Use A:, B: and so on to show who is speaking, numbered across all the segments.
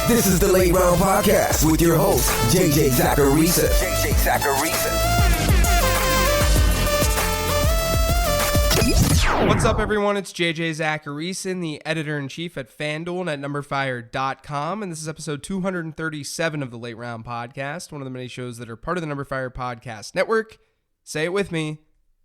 A: This is the Late Round Podcast with your host, JJ Zacharisa.
B: What's up, everyone? It's JJ Zacharisa, the editor-in-chief at FanDuel and at NumberFire.com, and this is episode 237 of the Late Round Podcast, one of the many shows that are part of the NumberFire Podcast Network. Say it with me.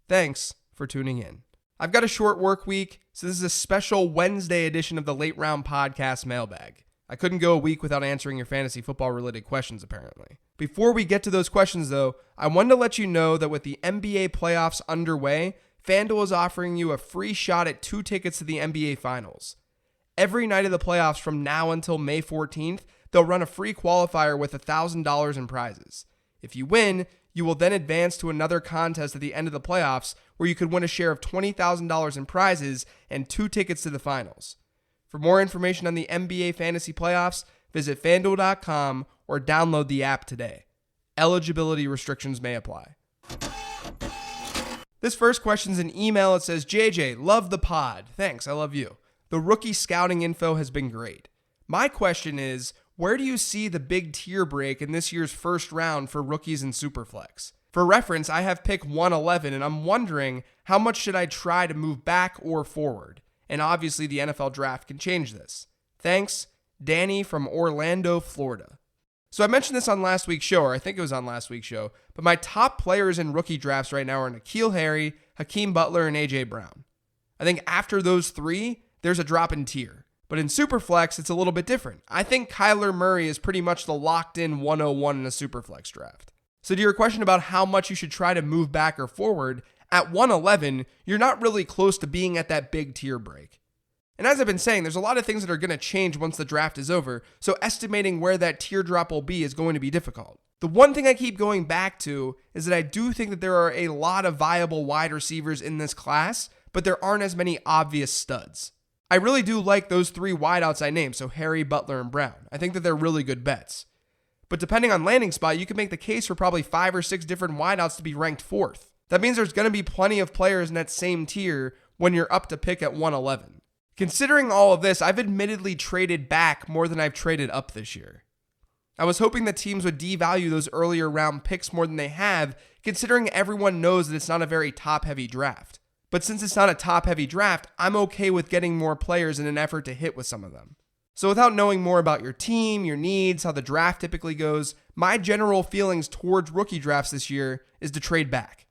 B: Thanks for tuning in. I've got a short work week, so this is a special Wednesday edition of the Late Round Podcast Mailbag. I couldn't go a week without answering your fantasy football-related questions, apparently. Before we get to those questions, though, I wanted to let you know that with the NBA playoffs underway, FanDuel is offering you a free shot at 2 tickets to the NBA Finals. Every night of the playoffs from now until May 14th, they'll run a free qualifier with $1,000 in prizes. If you win, you will then advance to another contest at the end of the playoffs where you could win a share of $20,000 in prizes and 2 tickets to the finals. For more information on the NBA Fantasy Playoffs, visit FanDuel.com or download the app today. Eligibility restrictions may apply. This first question's an email. It says, JJ, love the pod. Thanks, I love you. The rookie scouting info has been great. My question is, where do you see the big tier break in this year's first round for rookies in Superflex? For reference, I have pick 111, and I'm wondering how much should I try to move back or forward? And obviously the NFL draft can change this. Thanks, Danny from Orlando, Florida. So I mentioned this on last week's show, or I think it was on last week's show, but my top players in rookie drafts right now are N'Keal Harry, Hakeem Butler, and A.J. Brown. I think after those three, there's a drop in tier. But in Superflex, it's a little bit different. I think Kyler Murray is pretty much the locked-in 101 in a Superflex draft. So to your question about how much you should try to move back or forward, at 111, you're not really close to being at that big tier break. And as I've been saying, there's a lot of things that are going to change once the draft is over, so estimating where that teardrop will be is going to be difficult. The one thing I keep going back to is that I do think that there are a lot of viable wide receivers in this class, but there aren't as many obvious studs. I really do like those 3 wideouts I named, so Harry, Butler, and Brown. I think that they're really good bets. But depending on landing spot, you can make the case for probably 5 or 6 different wideouts to be ranked 4th. That means there's going to be plenty of players in that same tier when you're up to pick at 111. Considering all of this, I've admittedly traded back more than I've traded up this year. I was hoping that teams would devalue those earlier round picks more than they have, considering everyone knows that it's not a very top-heavy draft. But since it's not a top-heavy draft, I'm okay with getting more players in an effort to hit with some of them. So without knowing more about your team, your needs, how the draft typically goes, my general feelings towards rookie drafts this year is to trade back.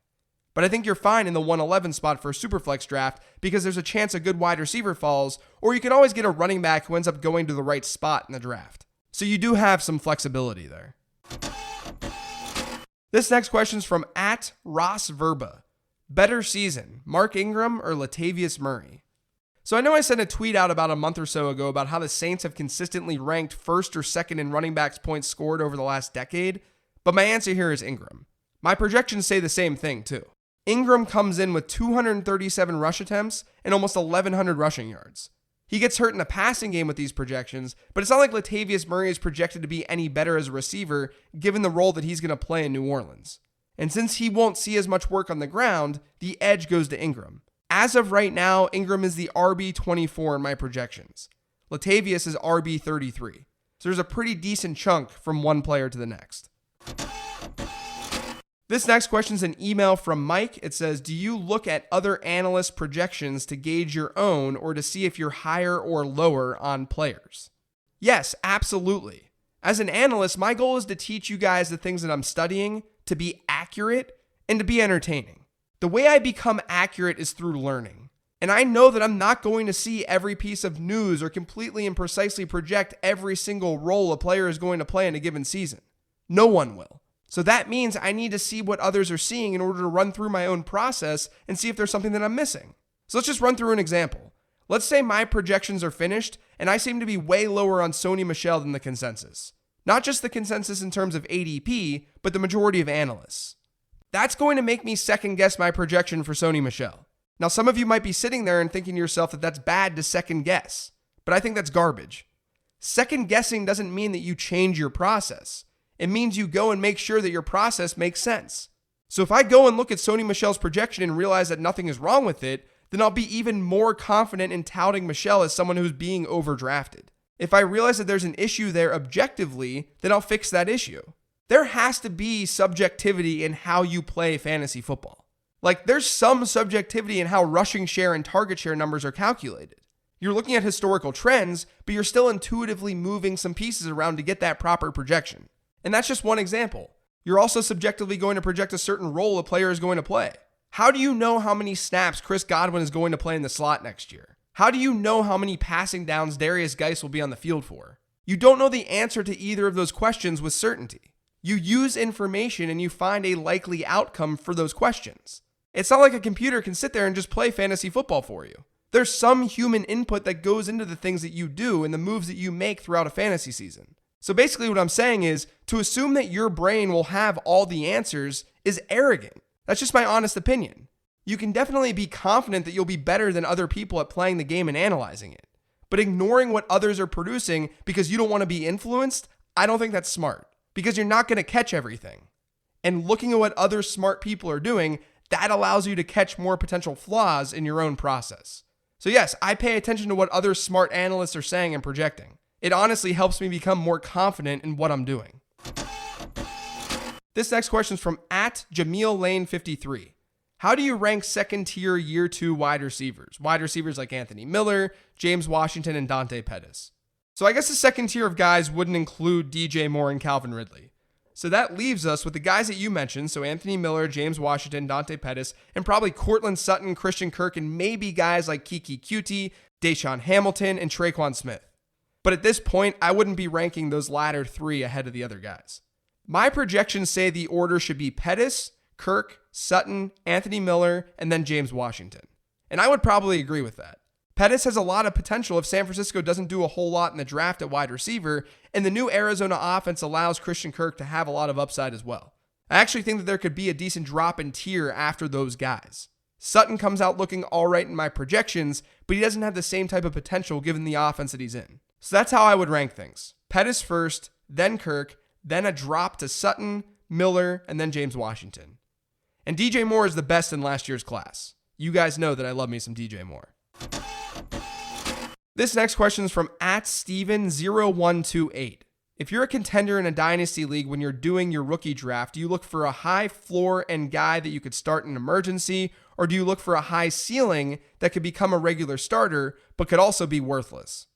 B: But I think you're fine in the 111 spot for a Superflex draft because there's a chance a good wide receiver falls, or you can always get a running back who ends up going to the right spot in the draft. So you do have some flexibility there. This next question is from @RossVerba. Better season, Mark Ingram or Latavius Murray? So I know I sent a tweet out about a month or so ago about how the Saints have consistently ranked first or second in running backs points scored over the last decade, but my answer here is Ingram. My projections say the same thing too. Ingram comes in with 237 rush attempts and almost 1,100 rushing yards. He gets hurt in the passing game with these projections, but it's not like Latavius Murray is projected to be any better as a receiver given the role that he's going to play in New Orleans. And since he won't see as much work on the ground, the edge goes to Ingram. As of right now, Ingram is the RB24 in my projections. Latavius is RB33. So there's a pretty decent chunk from one player to the next. This next question is an email from Mike. It says, do you look at other analyst projections to gauge your own or to see if you're higher or lower on players? Yes, absolutely. As an analyst, my goal is to teach you guys the things that I'm studying, to be accurate, and to be entertaining. The way I become accurate is through learning. And I know that I'm not going to see every piece of news or completely and precisely project every single role a player is going to play in a given season. No one will. So that means I need to see what others are seeing in order to run through my own process and see if there's something that I'm missing. So let's just run through an example. Let's say my projections are finished and I seem to be way lower on Sony Michel than the consensus. Not just the consensus in terms of ADP, but the majority of analysts. That's going to make me second guess my projection for Sony Michel. Now, some of you might be sitting there and thinking to yourself that that's bad to second guess, but I think that's garbage. Second guessing doesn't mean that you change your process. It means you go and make sure that your process makes sense. So if I go and look at Sony Michel's projection and realize that nothing is wrong with it, then I'll be even more confident in touting Michel as someone who's being overdrafted. If I realize that there's an issue there objectively, then I'll fix that issue. There has to be subjectivity in how you play fantasy football. Like, there's some subjectivity in how rushing share and target share numbers are calculated. You're looking at historical trends, but you're still intuitively moving some pieces around to get that proper projection. And that's just one example. You're also subjectively going to project a certain role a player is going to play. How do you know how many snaps Chris Godwin is going to play in the slot next year? How do you know how many passing downs Darius Geis will be on the field for? You don't know the answer to either of those questions with certainty. You use information and you find a likely outcome for those questions. It's not like a computer can sit there and just play fantasy football for you. There's some human input that goes into the things that you do and the moves that you make throughout a fantasy season. So basically what I'm saying is, to assume that your brain will have all the answers is arrogant. That's just my honest opinion. You can definitely be confident that you'll be better than other people at playing the game and analyzing it. But ignoring what others are producing because you don't want to be influenced, I don't think that's smart. Because you're not going to catch everything. And looking at what other smart people are doing, that allows you to catch more potential flaws in your own process. So yes, I pay attention to what other smart analysts are saying and projecting. It honestly helps me become more confident in what I'm doing. This next question is from @JamilLane53. How do you rank second tier year 2 wide receivers? Wide receivers like Anthony Miller, James Washington, and Dante Pettis. So I guess the second tier of guys wouldn't include DJ Moore and Calvin Ridley. So that leaves us with the guys that you mentioned, so Anthony Miller, James Washington, Dante Pettis, and probably Courtland Sutton, Christian Kirk, and maybe guys like Kiki Cutie, Deshaun Hamilton, and Traquan Smith. But at this point, I wouldn't be ranking those latter 3 ahead of the other guys. My projections say the order should be Pettis, Kirk, Sutton, Anthony Miller, and then James Washington. And I would probably agree with that. Pettis has a lot of potential if San Francisco doesn't do a whole lot in the draft at wide receiver, and the new Arizona offense allows Christian Kirk to have a lot of upside as well. I actually think that there could be a decent drop in tier after those guys. Sutton comes out looking all right in my projections, but he doesn't have the same type of potential given the offense that he's in. So that's how I would rank things. Pettis first, then Kirk, then a drop to Sutton, Miller, and then James Washington. And DJ Moore is the best in last year's class. You guys know that I love me some DJ Moore. This next question is from @Steven0128. If you're a contender in a dynasty league when you're doing your rookie draft, do you look for a high floor and guy that you could start in an emergency, or do you look for a high ceiling that could become a regular starter but could also be worthless?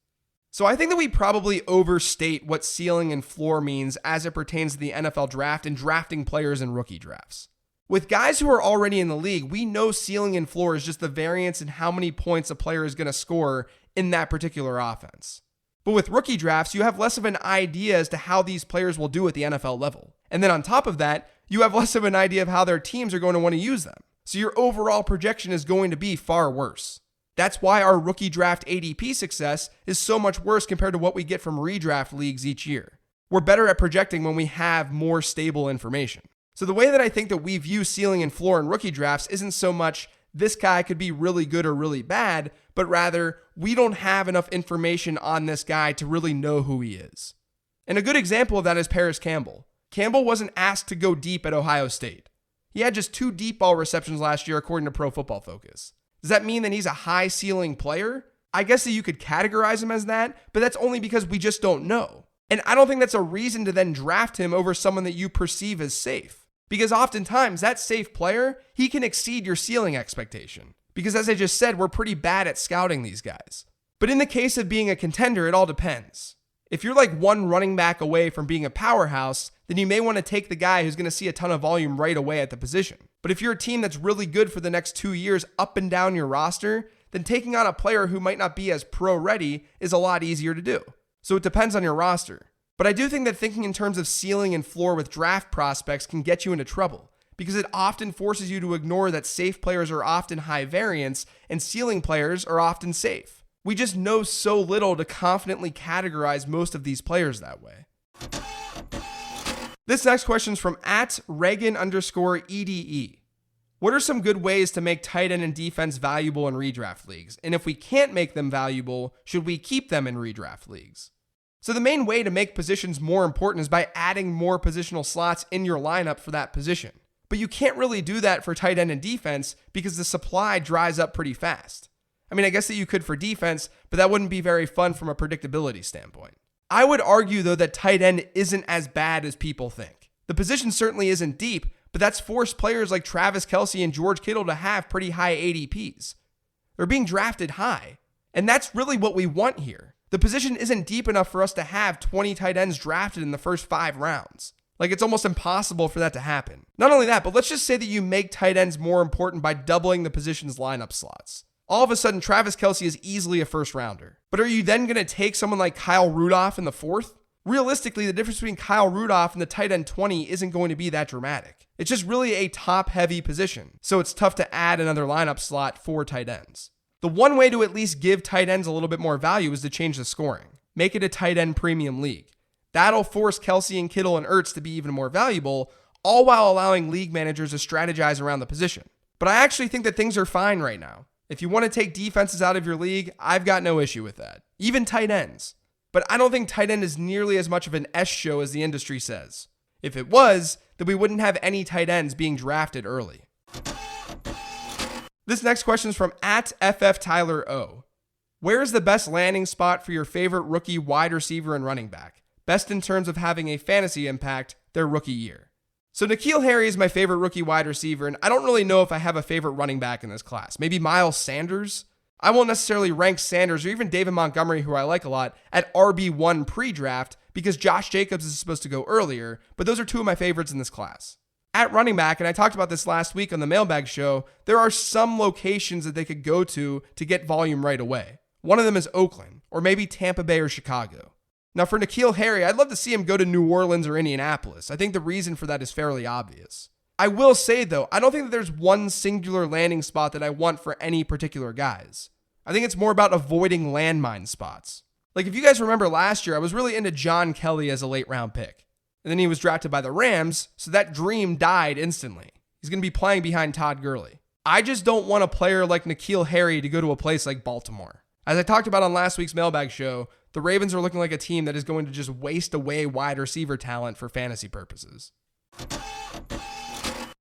B: So I think that we probably overstate what ceiling and floor means as it pertains to the NFL draft and drafting players in rookie drafts. With guys who are already in the league, we know ceiling and floor is just the variance in how many points a player is going to score in that particular offense. But with rookie drafts, you have less of an idea as to how these players will do at the NFL level. And then on top of that, you have less of an idea of how their teams are going to want to use them. So your overall projection is going to be far worse. That's why our rookie draft ADP success is so much worse compared to what we get from redraft leagues each year. We're better at projecting when we have more stable information. So the way that I think that we view ceiling and floor in rookie drafts isn't so much this guy could be really good or really bad, but rather we don't have enough information on this guy to really know who he is. And a good example of that is Paris Campbell. Campbell wasn't asked to go deep at Ohio State. He had just 2 deep ball receptions last year according to Pro Football Focus. Does that mean that he's a high ceiling player? I guess that you could categorize him as that, but that's only because we just don't know. And I don't think that's a reason to then draft him over someone that you perceive as safe. Because oftentimes that safe player, he can exceed your ceiling expectation. Because as I just said, we're pretty bad at scouting these guys. But in the case of being a contender, it all depends. If you're like one running back away from being a powerhouse, then you may want to take the guy who's going to see a ton of volume right away at the position. But if you're a team that's really good for the next 2 years up and down your roster, then taking on a player who might not be as pro ready is a lot easier to do. So it depends on your roster. But I do think that thinking in terms of ceiling and floor with draft prospects can get you into trouble because it often forces you to ignore that safe players are often high variance and ceiling players are often safe. We just know so little to confidently categorize most of these players that way. This next question is from @Reagan_EDE. What are some good ways to make tight end and defense valuable in redraft leagues? And if we can't make them valuable, should we keep them in redraft leagues? So the main way to make positions more important is by adding more positional slots in your lineup for that position. But you can't really do that for tight end and defense because the supply dries up pretty fast. I mean, I guess that you could for defense, but that wouldn't be very fun from a predictability standpoint. I would argue, though, that tight end isn't as bad as people think. The position certainly isn't deep, but that's forced players like Travis Kelce and George Kittle to have pretty high ADPs. They're being drafted high, and that's really what we want here. The position isn't deep enough for us to have 20 tight ends drafted in the first 5 rounds. Like, it's almost impossible for that to happen. Not only that, but let's just say that you make tight ends more important by doubling the position's lineup slots. All of a sudden, Travis Kelce is easily a first rounder. But are you then going to take someone like Kyle Rudolph in the 4th? Realistically, the difference between Kyle Rudolph and the tight end 20 isn't going to be that dramatic. It's just really a top-heavy position, so it's tough to add another lineup slot for tight ends. The one way to at least give tight ends a little bit more value is to change the scoring. Make it a tight end premium league. That'll force Kelce and Kittle and Ertz to be even more valuable, all while allowing league managers to strategize around the position. But I actually think that things are fine right now. If you want to take defenses out of your league, I've got no issue with that. Even tight ends. But I don't think tight end is nearly as much of an S show as the industry says. If it was, then we wouldn't have any tight ends being drafted early. This next question is from @FFTylerO. Where is the best landing spot for your favorite rookie wide receiver and running back? Best in terms of having a fantasy impact their rookie year. So N'Keal Harry is my favorite rookie wide receiver, and I don't really know if I have a favorite running back in this class. Maybe Miles Sanders? I won't necessarily rank Sanders or even David Montgomery, who I like a lot, at RB1 pre-draft because Josh Jacobs is supposed to go earlier, but those are 2 of my favorites in this class. At running back, and I talked about this last week on the Mailbag show, there are some locations that they could go to get volume right away. One of them is Oakland, or maybe Tampa Bay or Chicago. Now for N'Keal Harry, I'd love to see him go to New Orleans or Indianapolis. I think the reason for that is fairly obvious. I will say though, I don't think that there's one singular landing spot that I want for any particular guys. I think it's more about avoiding landmine spots. Like if you guys remember last year, I was really into John Kelly as a late round pick. And then he was drafted by the Rams, so that dream died instantly. He's going to be playing behind Todd Gurley. I just don't want a player like N'Keal Harry to go to a place like Baltimore. As I talked about on last week's Mailbag show, the Ravens are looking like a team that is going to just waste away wide receiver talent for fantasy purposes.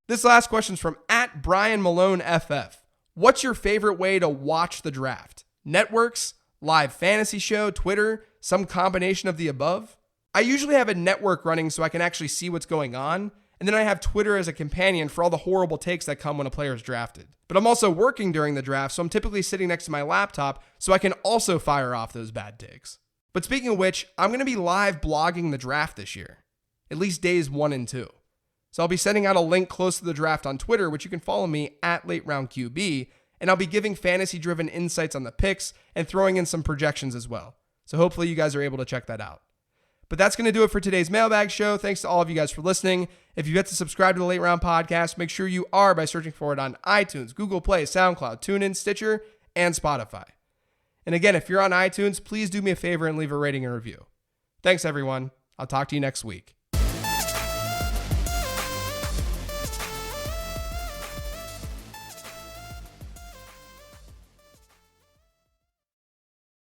B: This last question is from @BrianMaloneFF. What's your favorite way to watch the draft? Networks, live fantasy show, Twitter, some combination of the above? I usually have a network running so I can actually see what's going on, and then I have Twitter as a companion for all the horrible takes that come when a player is drafted. But I'm also working during the draft, so I'm typically sitting next to my laptop so I can also fire off those bad takes. But speaking of which, I'm going to be live blogging the draft this year, at least days 1 and 2. So I'll be sending out a link close to the draft on Twitter, which you can follow me @LateRoundQB, and I'll be giving fantasy-driven insights on the picks and throwing in some projections as well. So hopefully you guys are able to check that out. But that's going to do it for today's Mailbag show. Thanks to all of you guys for listening. If you've yet to subscribe to the Late Round Podcast, make sure you are by searching for it on iTunes, Google Play, SoundCloud, TuneIn, Stitcher, and Spotify. And again, if you're on iTunes, please do me a favor and leave a rating and review. Thanks, everyone. I'll talk to you next week.